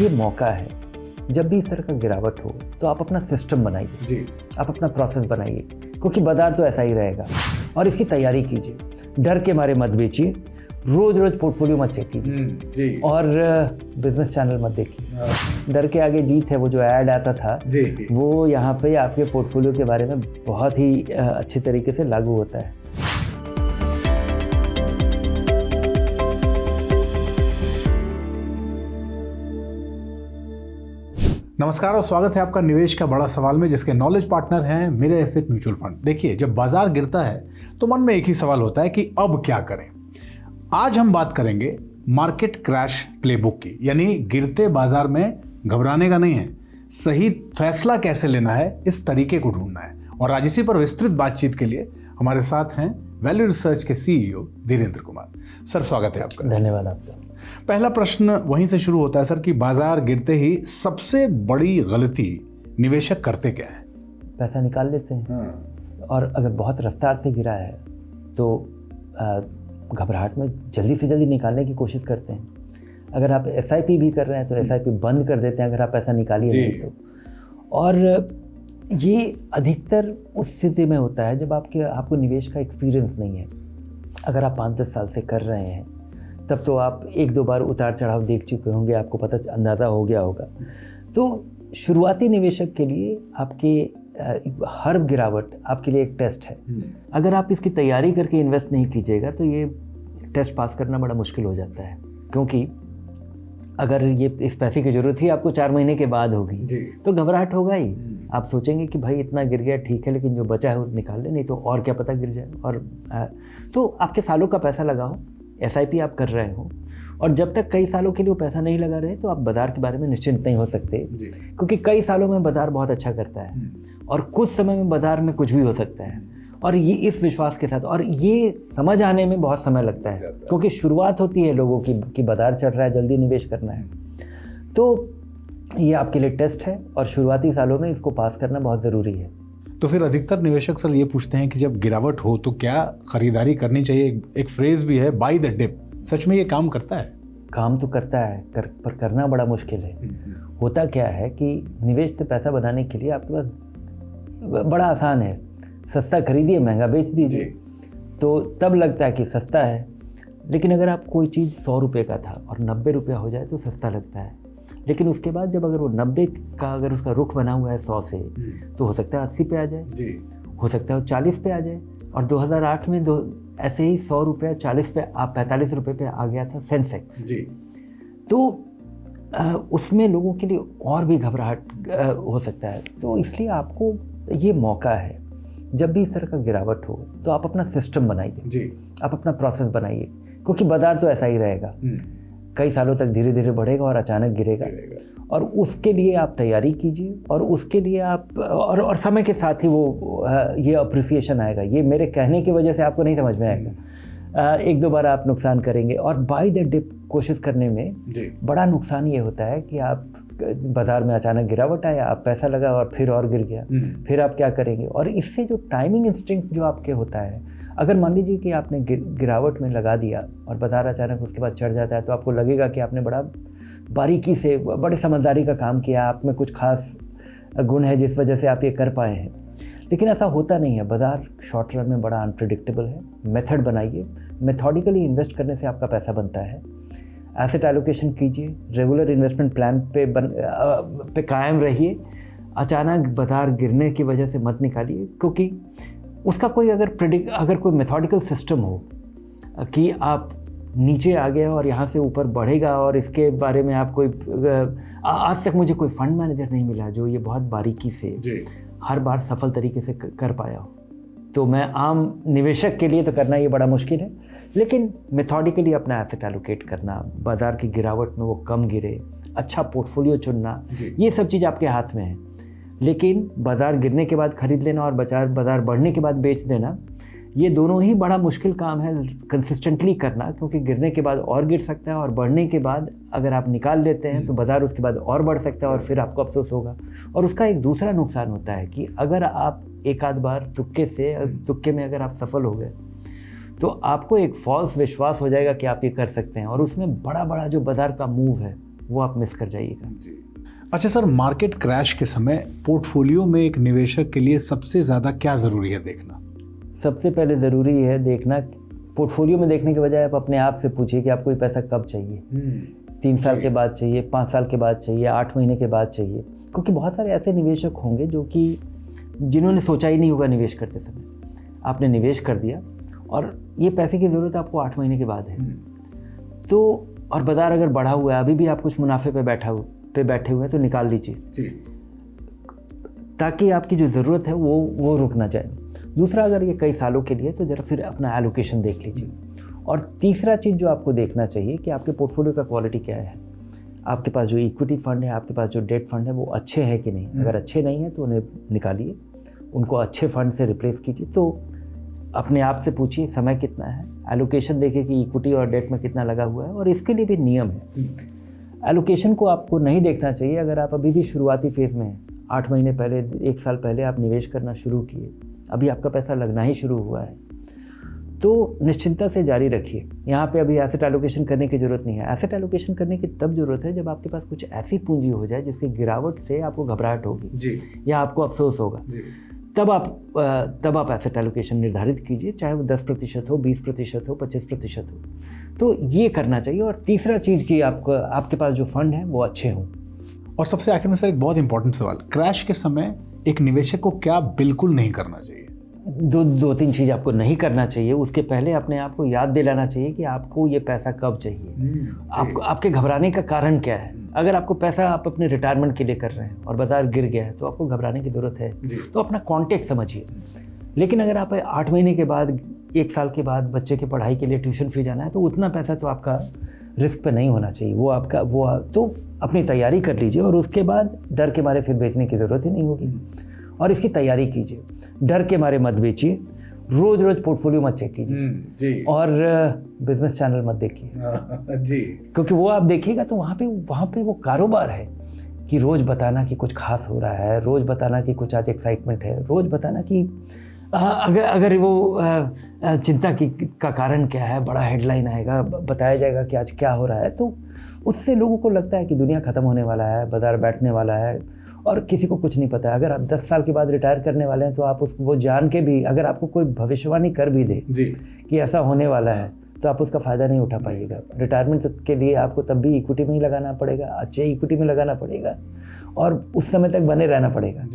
ये मौका है। जब भी इस तरह का गिरावट हो तो आप अपना सिस्टम बनाइए जी, आप अपना प्रोसेस बनाइए, क्योंकि बाजार तो ऐसा ही रहेगा। और इसकी तैयारी कीजिए, डर के मारे मत बेचिए, रोज रोज पोर्टफोलियो मत चेक कीजिए जी, और बिजनेस चैनल मत देखिए। डर के आगे जीत है, वो जो ऐड आता था जी, वो यहाँ पे आपके पोर्टफोलियो के बारे में बहुत ही अच्छी तरीके से लागू होता है। नमस्कार और स्वागत है आपका निवेश का बड़ा सवाल में, जिसके नॉलेज पार्टनर हैं मेरे एसेट म्यूचुअल फंड। देखिए, जब बाजार गिरता है तो मन में एक ही सवाल होता है कि अब क्या करें। आज हम बात करेंगे मार्केट क्रैश प्लेबुक की, यानी गिरते बाजार में घबराने का नहीं है, सही फैसला कैसे लेना है, इस तरीके को ढूंढना है। और आज इसी पर विस्तृत बातचीत के लिए हमारे साथ हैं वैल्यू रिसर्च के CEO धीरेन्द्र कुमार। सर, स्वागत है आपका। धन्यवाद आपका। पहला प्रश्न वहीं से शुरू होता है सर कि बाजार गिरते ही सबसे बड़ी गलती निवेशक करते क्या है? पैसा निकाल लेते हैं। और अगर बहुत रफ्तार से गिरा है तो घबराहट में जल्दी से जल्दी निकालने की कोशिश करते हैं। अगर आप SIP भी कर रहे हैं तो SIP बंद कर देते हैं अगर आप पैसा निकालिए नहीं तो। और ये अधिकतर उस स्थिति में होता है जब आपको निवेश का एक्सपीरियंस नहीं है। अगर आप 5-10 साल से कर रहे हैं तब तो आप 1-2 बार उतार चढ़ाव देख चुके होंगे, आपको पता अंदाज़ा हो गया होगा। तो शुरुआती निवेशक के लिए आपके हर गिरावट आपके लिए एक टेस्ट है। अगर आप इसकी तैयारी करके इन्वेस्ट नहीं कीजिएगा तो ये टेस्ट पास करना बड़ा मुश्किल हो जाता है, क्योंकि अगर ये इस पैसे की ज़रूरत ही आपको 4 महीने के बाद होगी तो घबराहट होगा ही। आप सोचेंगे कि भाई इतना गिर गया, ठीक है, लेकिन जो बचा है वो निकाल ले, नहीं तो और क्या पता गिर जाए। और तो आपके सालों का पैसा लगाओ, SIP आप कर रहे हो, और जब तक कई सालों के लिए वो पैसा नहीं लगा रहे तो आप बाज़ार के बारे में निश्चिंत नहीं हो सकते, क्योंकि कई सालों में बाज़ार बहुत अच्छा करता है और कुछ समय में बाज़ार में कुछ भी हो सकता है। और ये इस विश्वास के साथ, और ये समझ आने में बहुत समय लगता है, क्योंकि शुरुआत होती है लोगों की कि बाज़ार चढ़ रहा है, जल्दी निवेश करना है। तो ये आपके लिए टेस्ट है और शुरुआती सालों में इसको पास करना बहुत ज़रूरी है। तो फिर अधिकतर निवेशक सर ये पूछते हैं कि जब गिरावट हो तो क्या खरीदारी करनी चाहिए? एक फ्रेज भी है, बाय द डिप। सच में ये काम करता है? काम तो करता है, पर करना बड़ा मुश्किल है। होता क्या है कि निवेश से पैसा बनाने के लिए आपके पास बड़ा आसान है, सस्ता खरीदिए, महंगा बेच दीजिए, तो तब लगता है कि सस्ता है। लेकिन अगर आप कोई चीज़ 100 रुपये का था और 90 रुपया हो जाए तो सस्ता लगता है, लेकिन उसके बाद जब अगर वो 90 का अगर उसका रुख बना हुआ है 100 से, तो हो सकता है 80 पे आ जाए, हो सकता है वो 40 पे आ जाए। और 2008 में ऐसे ही 100 रुपये 40 पे 45 रुपये पे आ गया था सेंसेक्स। तो उसमें लोगों के लिए और भी घबराहट हो सकता है। तो इसलिए आपको ये मौका है, जब भी इस तरह का गिरावट हो तो आप अपना सिस्टम बनाइए, आप अपना प्रोसेस बनाइए, क्योंकि बाजार तो ऐसा ही रहेगा, कई सालों तक धीरे धीरे बढ़ेगा और अचानक गिरेगा। और उसके लिए आप तैयारी कीजिए, और उसके लिए आप और समय के साथ ही वो ये अप्रिसिएशन आएगा। ये मेरे कहने की वजह से आपको नहीं समझ में आएगा। 1-2 बार आप नुकसान करेंगे, और बाय द डिप कोशिश करने में बड़ा नुकसान ये होता है कि आप बाज़ार में अचानक गिरावट आया, आप पैसा लगा और फिर और गिर गया, फिर आप क्या करेंगे? और इससे जो टाइमिंग इंस्टिंक्ट जो आपके होता है, अगर मान लीजिए कि आपने गिरावट में लगा दिया और बाज़ार अचानक उसके बाद चढ़ जाता है, तो आपको लगेगा कि आपने बड़ा बारीकी से, बड़े समझदारी का काम किया, आप में कुछ खास गुण है जिस वजह से आप ये कर पाए हैं। लेकिन ऐसा होता नहीं है। बाज़ार शॉर्ट रन में बड़ा अनप्रेडिक्टेबल है। मेथड बनाइए, मेथोडिकली इन्वेस्ट करने से आपका पैसा बनता है। एसेट एलोकेशन कीजिए, रेगुलर इन्वेस्टमेंट प्लान पे कायम रहिए। अचानक बाज़ार गिरने की वजह से मत निकालिए, क्योंकि उसका कोई अगर कोई मेथोडिकल सिस्टम हो कि आप नीचे आ गए और यहाँ से ऊपर बढ़ेगा, और इसके बारे में आप कोई आज तक मुझे कोई फंड मैनेजर नहीं मिला जो ये बहुत बारीकी से हर बार सफल तरीके से कर पाया हो। तो मैं आम निवेशक के लिए तो करना ये बड़ा मुश्किल है, लेकिन मेथोडिकली अपना एसेट एलोकेट करना, बाज़ार की गिरावट में वो कम गिरे, अच्छा पोर्टफोलियो चुनना, ये सब चीज़ आपके हाथ में है। लेकिन बाज़ार गिरने के बाद खरीद लेना और बाज़ार बढ़ने के बाद बेच देना, ये दोनों ही बड़ा मुश्किल काम है कंसिस्टेंटली करना, क्योंकि गिरने के बाद और गिर सकता है, और बढ़ने के बाद अगर आप निकाल लेते हैं तो बाज़ार उसके बाद और बढ़ सकता है, और फिर आपको अफसोस होगा। और उसका एक दूसरा नुकसान होता है कि अगर आप एक आध बार तुक्के में अगर आप सफल हो गए तो आपको एक फॉल्स विश्वास हो जाएगा कि आप ये कर सकते हैं, और उसमें बड़ा बड़ा जो बाज़ार का मूव है वो आप मिस कर जाइएगा। अच्छा सर, मार्केट क्रैश के समय पोर्टफोलियो में एक निवेशक के लिए सबसे ज़्यादा क्या ज़रूरी है देखना? सबसे पहले ज़रूरी है देखना, पोर्टफोलियो में देखने के बजाय आप अपने आप से पूछिए कि आपको ये पैसा कब चाहिए। 3 साल के बाद चाहिए, 5 साल के बाद चाहिए, 8 महीने के बाद चाहिए। क्योंकि बहुत सारे ऐसे निवेशक होंगे जो कि जिन्होंने सोचा ही नहीं होगा निवेश करते समय। आपने निवेश कर दिया और ये पैसे की ज़रूरत आपको 8 महीने के बाद है। तो और बाज़ार अगर बढ़ा हुआ है, अभी भी आप कुछ मुनाफे पे बैठे हुए हैं, तो निकाल लीजिए ताकि आपकी जो ज़रूरत है वो रुक ना जाए। दूसरा, अगर ये कई सालों के लिए तो ज़रा फिर अपना एलोकेशन देख लीजिए। और तीसरा चीज़ जो आपको देखना चाहिए कि आपके पोर्टफोलियो का क्वालिटी क्या है। आपके पास जो इक्विटी फंड है, आपके पास जो डेट फंड है, वो अच्छे हैं कि नहीं। अगर अच्छे नहीं हैं तो उन्हें निकालिए, उनको अच्छे फंड से रिप्लेस कीजिए। तो अपने आप से पूछिए समय कितना है, एलोकेशन देखिए कि इक्विटी और डेट में कितना लगा हुआ है। और इसके लिए भी नियम है, एलोकेशन को आपको नहीं देखना चाहिए अगर आप अभी भी शुरुआती फेज़ में हैं। 8 महीने पहले, 1 साल पहले आप निवेश करना शुरू किए, अभी आपका पैसा लगना ही शुरू हुआ है, तो निश्चिंता से जारी रखिए। यहाँ पे अभी एसेट एलोकेशन करने की ज़रूरत नहीं है। एसेट एलोकेशन करने की तब ज़रूरत है जब आपके पास कुछ ऐसी पूंजी हो जाए जिसकी गिरावट से आपको घबराहट होगी या आपको अफसोस होगा। तब आप एसेट एलोकेशन निर्धारित कीजिए, चाहे वो 10% हो, 20% हो, 25% हो। तो ये करना चाहिए। और तीसरा चीज़ कि आपके पास जो फंड है वो अच्छे हों। और सबसे आखिर में सर एक बहुत इंपॉर्टेंट सवाल, क्रैश के समय एक निवेशक को क्या बिल्कुल नहीं करना चाहिए? दो तीन चीज़ आपको नहीं करना चाहिए। उसके पहले अपने आप को याद दिलाना चाहिए कि आपको ये पैसा कब चाहिए, आपके घबराने का कारण क्या है। अगर आपको पैसा आप अपने रिटायरमेंट के लिए कर रहे हैं और बाजार गिर गया है तो आपको घबराने की ज़रूरत है, तो अपना कॉन्टेक्स्ट समझिए। लेकिन अगर आप 8 महीने के बाद, 1 साल के बाद बच्चे की पढ़ाई के लिए ट्यूशन फी जाना है, तो उतना पैसा तो आपका रिस्क पे नहीं होना चाहिए। तो अपनी तैयारी कर लीजिए और उसके बाद डर के मारे फिर बेचने की ज़रूरत ही नहीं होगी। और इसकी तैयारी कीजिए, डर के मारे मत बेचिए, रोज़ पोर्टफोलियो मत चेक कीजिए और बिजनेस चैनल मत देखिए क्योंकि वो आप देखिएगा तो वहाँ पे वो कारोबार है कि रोज़ बताना कि कुछ खास हो रहा है, रोज़ बताना कि कुछ आज एक्साइटमेंट है, रोज़ बताना कि अगर वो चिंता का कारण क्या है, बड़ा हेडलाइन आएगा, बताया जाएगा कि आज क्या हो रहा है। तो उससे लोगों को लगता है कि दुनिया ख़त्म होने वाला है, बाजार बैठने वाला है और किसी को कुछ नहीं पता है। अगर आप 10 साल के बाद रिटायर करने वाले हैं तो आप वो जान के भी, अगर आपको कोई भविष्यवाणी कर भी दे कि ऐसा होने वाला है, तो आप उसका फ़ायदा नहीं उठा पाइएगा। रिटायरमेंट के लिए आपको तब भी इक्विटी में ही लगाना पड़ेगा, अच्छे इक्विटी में लगाना पड़ेगा और उस समय तक बने रहना पड़ेगा।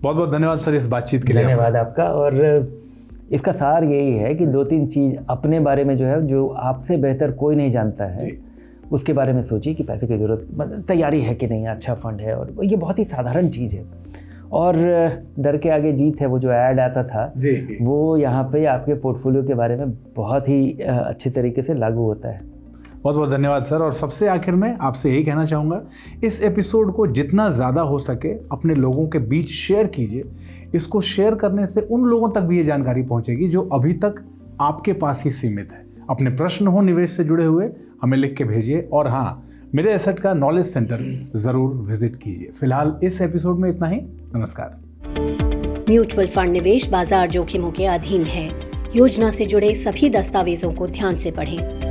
बहुत बहुत धन्यवाद सर इस बातचीत के लिए। धन्यवाद आपका। और इसका सार यही है कि 2-3 चीज़ अपने बारे में जो आपसे बेहतर कोई नहीं जानता है, उसके बारे में सोचिए कि पैसे की ज़रूरत, मतलब तैयारी है कि नहीं, अच्छा फंड है। और ये बहुत ही साधारण चीज़ है। और डर के आगे जीत है, वो जो ऐड आता था वो यहाँ पे आपके पोर्टफोलियो के बारे में बहुत ही अच्छे तरीके से लागू होता है। बहुत बहुत धन्यवाद सर। और सबसे आखिर में आपसे यही कहना चाहूँगा, इस एपिसोड को जितना ज़्यादा हो सके अपने लोगों के बीच शेयर कीजिए। इसको शेयर करने से उन लोगों तक भी ये जानकारी पहुँचेगी जो अभी तक आपके पास ही सीमित है। अपने प्रश्न हो निवेश से जुड़े हुए हमें लिख के भेजिए। और हाँ, मेरे एसेट का नॉलेज सेंटर ज़रूर विजिट कीजिए। फिलहाल इस एपिसोड में इतना ही। नमस्कार। म्यूचुअल फंड निवेश बाजार जोखिमों के अधीन है। योजना से जुड़े सभी दस्तावेजों को ध्यान से पढ़ें।